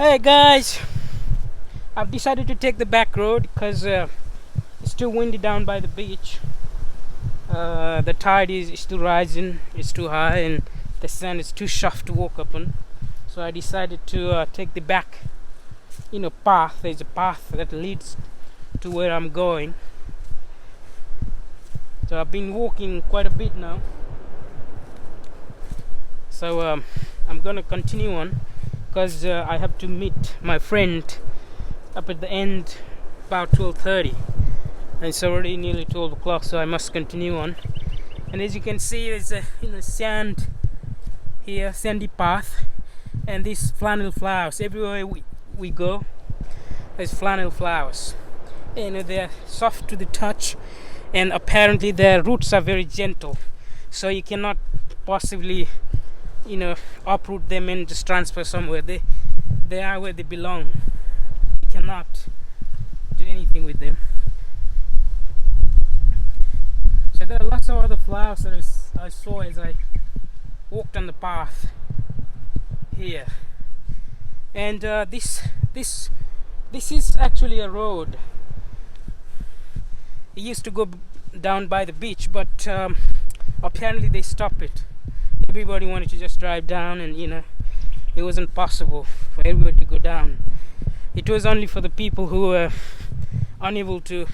Hey guys, I've decided to take the back road because it's too windy down by the beach. The tide is still rising, it's too high, and the sand is too soft to walk up on. So I decided to take the back, path. There's a path that leads to where I'm going. So I've been walking quite a bit now. So I'm gonna continue on because I have to meet my friend up at the end about 12:30, and it's already nearly 12 o'clock, so I must continue on. And as you can see, there's a sand here, sandy path, and these flannel flowers. Everywhere we go, there's flannel flowers, and they're soft to the touch, and apparently their roots are very gentle, so you cannot possibly uproot them and just transfer somewhere. They are where they belong. You cannot do anything with them. So there are lots of other flowers that I saw as I walked on the path here. And this is actually a road. It used to go down by the beach, but apparently they stopped it. Everybody wanted to just drive down, and it wasn't possible for everybody to go down. It was only for the people who were unable to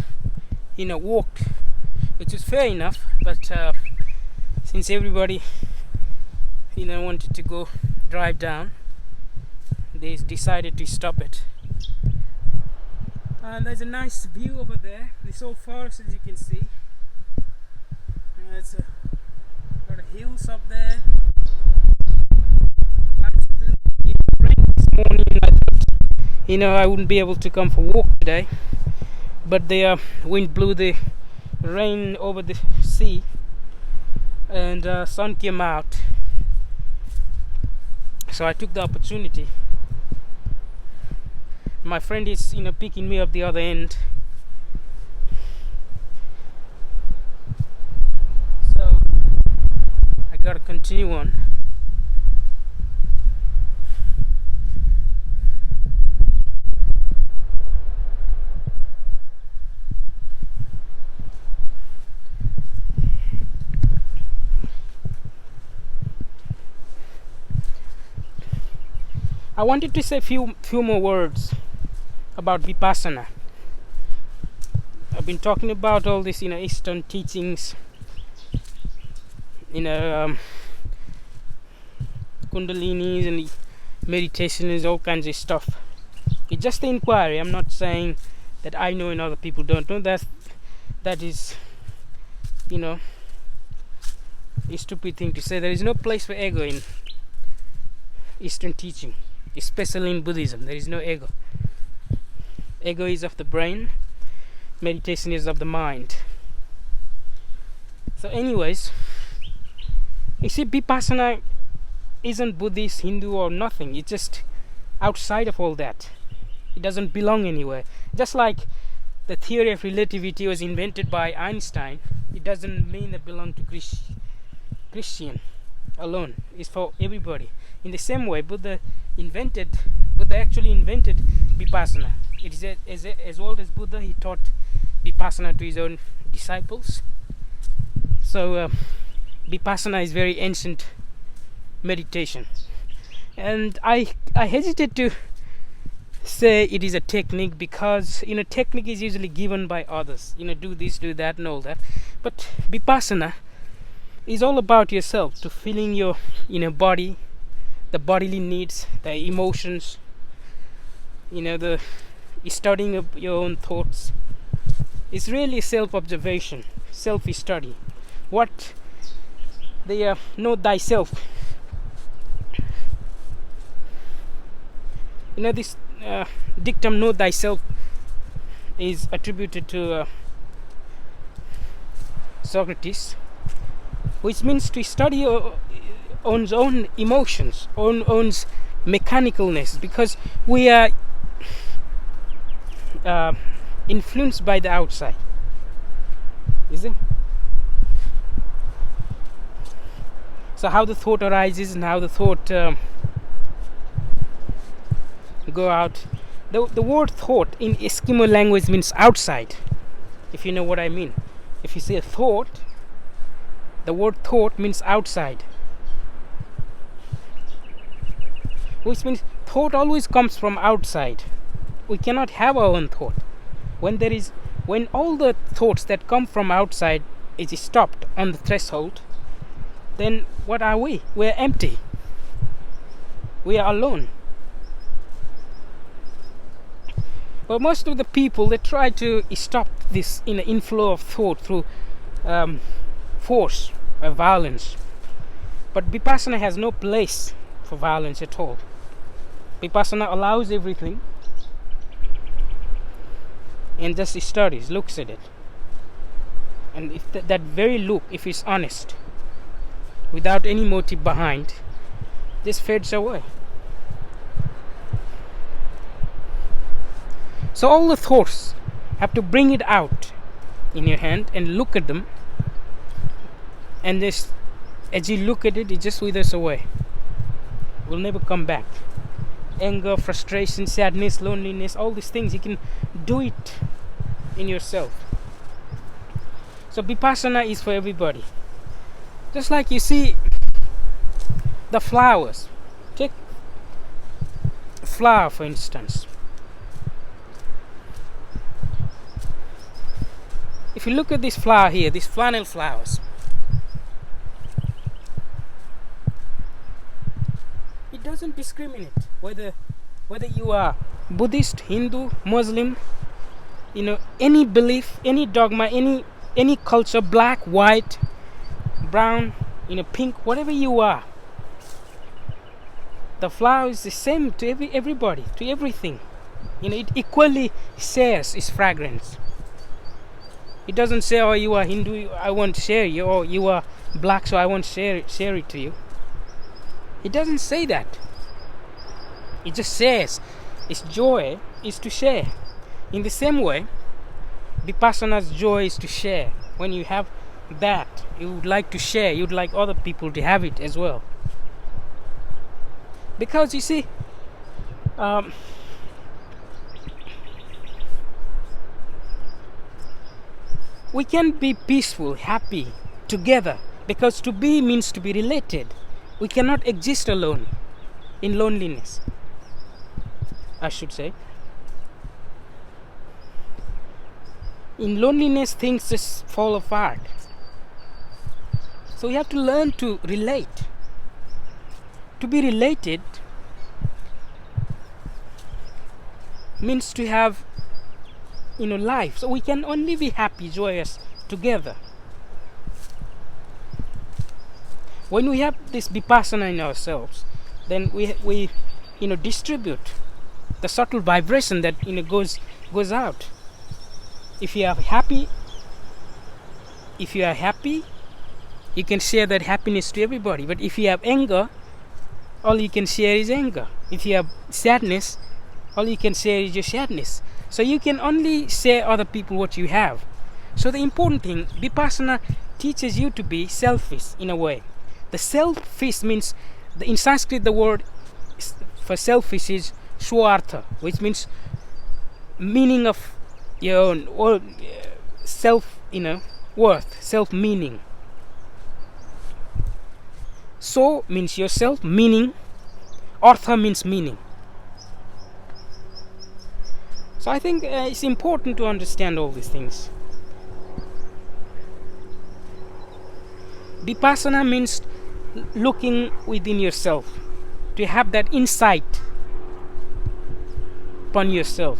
walk, which is fair enough, but since everybody wanted to go drive down, they decided to stop it. And there's a nice view over there. This old forest, as you can see. There's a lot of hills up there. It rained this morning, and I thought, I wouldn't be able to come for a walk today. But the wind blew the rain over the sea, and sun came out. So I took the opportunity. My friend is picking me up the other end. So I gotta continue on. I wanted to say a few more words about Vipassana. I've been talking about all this, Eastern teachings, Kundalinis and meditation is all kinds of stuff. It's just the inquiry. I'm not saying that I know and other people don't know. That is, a stupid thing to say. There is no place for ego in Eastern teaching, especially in Buddhism. There is no ego. Ego is of the brain, meditation is of the mind. So anyways, you see, Vipassana isn't Buddhist, Hindu or nothing. It's just outside of all that. It doesn't belong anywhere. Just like the theory of relativity was invented by Einstein, it doesn't mean it belongs to Christian alone. It's for everybody. In the same way, Buddha actually invented Vipassana. It is as old as Buddha. He taught Vipassana to his own disciples. So Vipassana is very ancient meditation, and I hesitate to say it is a technique because technique is usually given by others. Do this, do that, and all that. But Vipassana is all about yourself, to feeling your body, the bodily needs, the emotions, the studying of your own thoughts. It's really self-observation, self-study. What they know thyself. This dictum, know thyself, is attributed to Socrates, which means to study one's own emotions, one's mechanicalness, because we are influenced by the outside. You see? So how the thought arises and how the thought go out. The word thought in Eskimo language means outside, if you know what I mean. If you say thought, the word thought means outside, which means thought always comes from outside. We cannot have our own thought. When all the thoughts that come from outside is stopped on the threshold, then what are we? We're empty. We are alone. But most of the people, they try to stop this inflow of thought through force or violence. But Vipassana has no place for violence at all. Vipassana allows everything and just studies, looks at it. And if that very look, if it's honest, without any motive behind, just fades away. So all the thoughts have to bring it out in your hand and look at them, and this, as you look at it, it just withers away. Will never come back. Anger, frustration, sadness, loneliness, all these things, you can do it in yourself. So Vipassana is for everybody. Just like you see the flowers. Take a flower for instance. If you look at this flower here, these flannel flowers, it doesn't discriminate whether you are Buddhist, Hindu, Muslim, any belief, any dogma, any culture, black, white, brown, pink, whatever you are. The flower is the same to everybody, to everything. It equally shares its fragrance. It doesn't say, oh, you are Hindu, I won't share you, or you are black, so I won't share it to you. It doesn't say that. It just says its joy is to share. In the same way, Vipassana's joy is to share. When you have that, you would like to share, you'd like other people to have it as well. Because you see, we can be peaceful, happy, together, because to be means to be related. We cannot exist alone, in loneliness, I should say. In loneliness, things just fall apart. So we have to learn to relate. To be related means to have life. So we can only be happy, joyous together. When we have this Vipassana in ourselves, then we distribute the subtle vibration that goes out. If you are happy, you can share that happiness to everybody. But if you have anger, all you can share is anger. If you have sadness, all you can share is your sadness. So you can only share other people what you have. So the important thing, Vipassana teaches you to be selfish in a way. The selfish means, in Sanskrit the word for selfish is swartha, which means meaning of your own, or self, worth, self-meaning. So means yourself, meaning, artha means meaning. So I think it's important to understand all these things. Vipassana means looking within yourself, to have that insight upon yourself.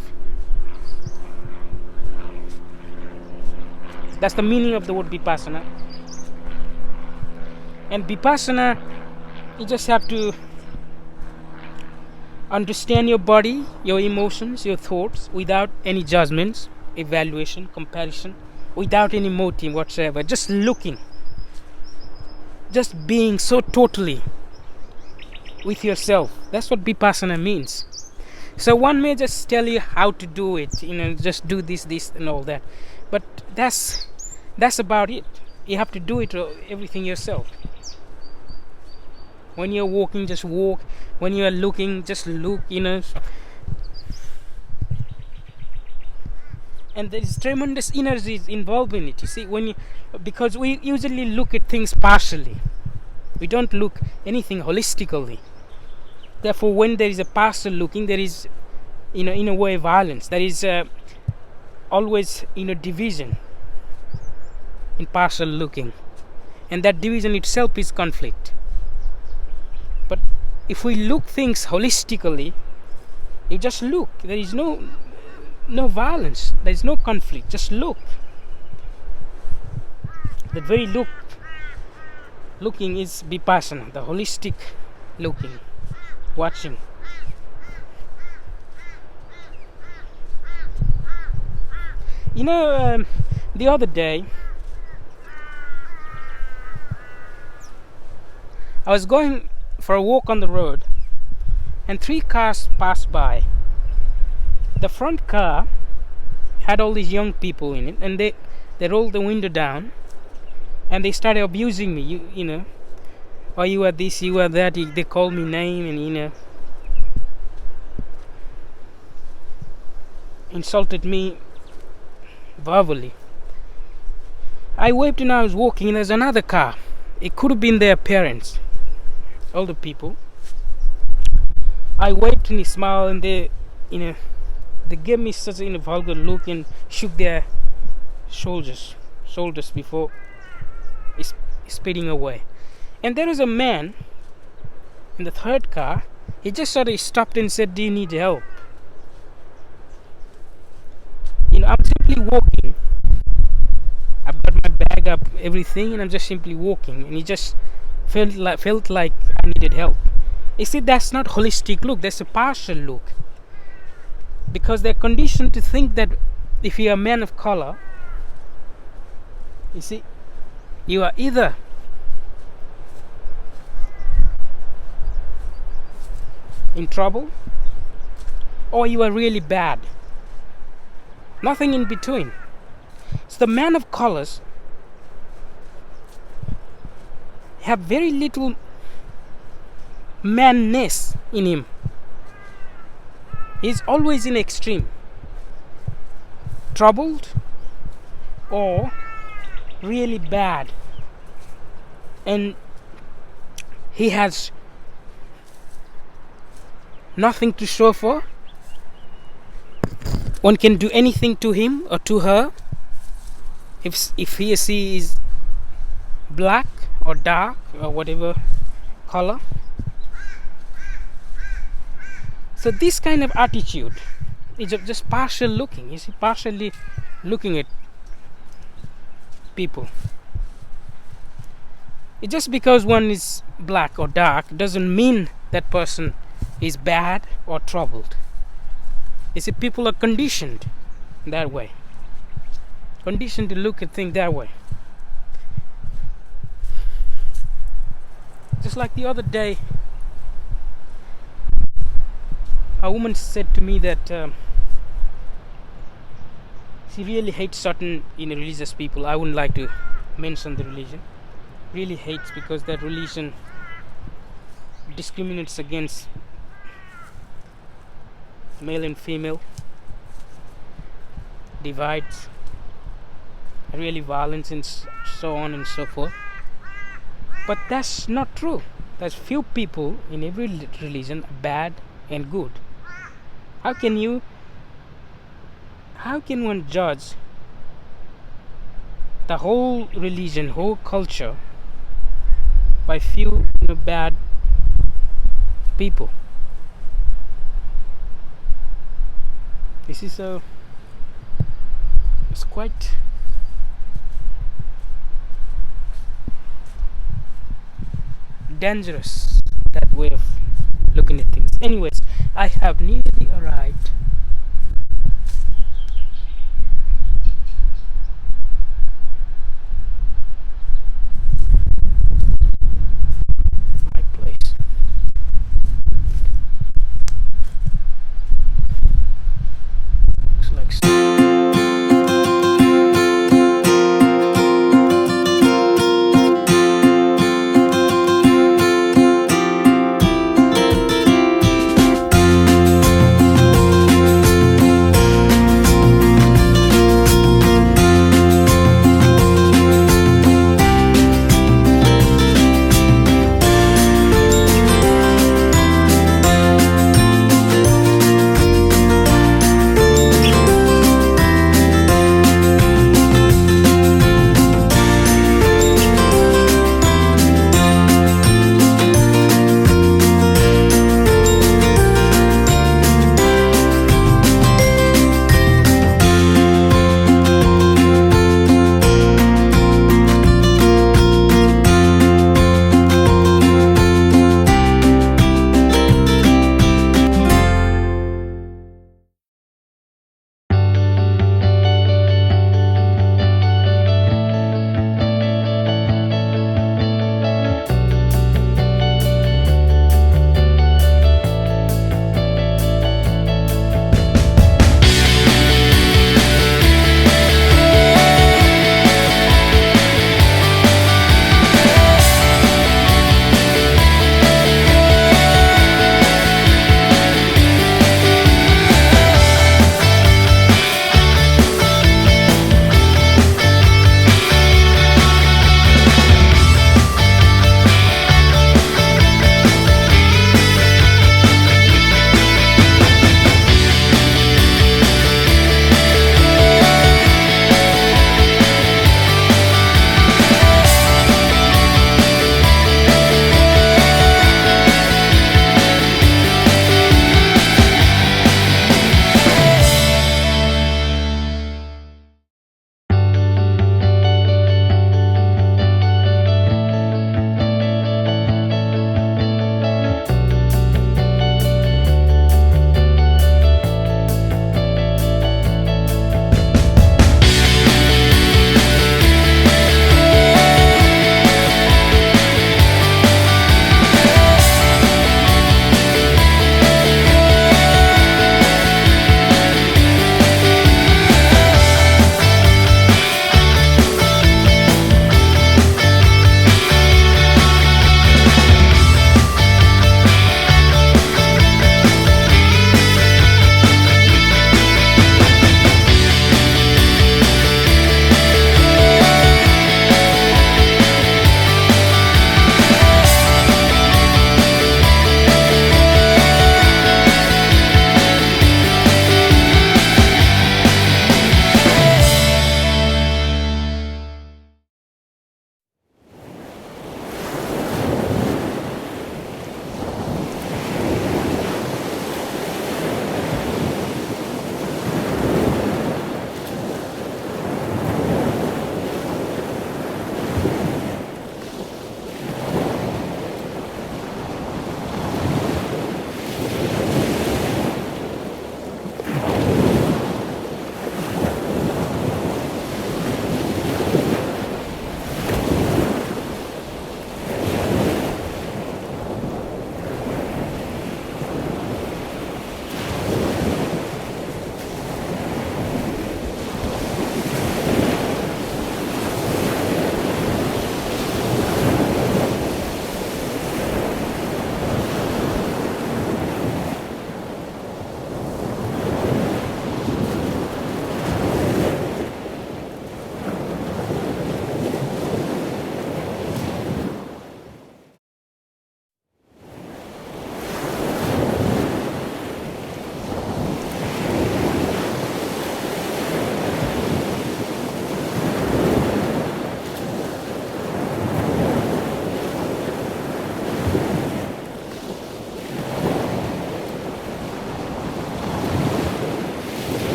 That's the meaning of the word Vipassana. And Vipassana, you just have to understand your body, your emotions, your thoughts, without any judgments, evaluation, comparison, without any motive whatsoever. Just looking, just being so totally with yourself. That's what Vipassana means. So one may just tell you how to do it, just do this and all that, but that's about it. You have to do it everything yourself. When you're walking, just walk. When you're looking, just look. and there is tremendous energy involved in it. You see, because we usually look at things partially, we don't look anything holistically. Therefore, when there is a partial looking, there is, in a way, violence. There is always division in partial looking, and that division itself is conflict. But if we look things holistically, you just look. There is no violence. There is no conflict. Just look. That very looking is Vipassana, the holistic looking, watching. The other day, I was going for a walk on the road, and 3 cars passed by. The front car had all these young people in it, and they rolled the window down, and they started abusing me. Oh, you are this, you are that. They called me name, and insulted me verbally. I waved and I was walking, and there's another car. It could have been their parents, older people. I waved and he smiled, and they gave me such a vulgar look and shook their shoulders before speeding away. And there was a man in the third car. He just sort of stopped and said, "Do you need help?" I'm simply walking. I've got my bag up, everything, and I'm just simply walking. And he just felt like I needed help. You see, that's not holistic look. That's a partial look. Because they're conditioned to think that if you're a man of color, you see, you are either in trouble or you are really bad. Nothing in between. So the man of colors have very little manness in him. He's always in extreme, troubled or really bad, and he has nothing to show for. One can do anything to him or to her if he or she is black or dark or whatever color. So this kind of attitude is just partial looking. You see, partially looking at people. Just because one is black or dark doesn't mean that person is bad or troubled. You see, people are conditioned that way. Conditioned to look at things that way. Just like the other day, a woman said to me that she really hates certain religious people. I wouldn't like to mention the religion. Really hates because that religion discriminates against male and female, divides, really violence, and so on and so forth. But that's not true. There's few people in every religion bad and good. How can one judge the whole religion, whole culture by few bad people? This is it's quite dangerous, that way of looking at things. Anyways, I have nearly arrived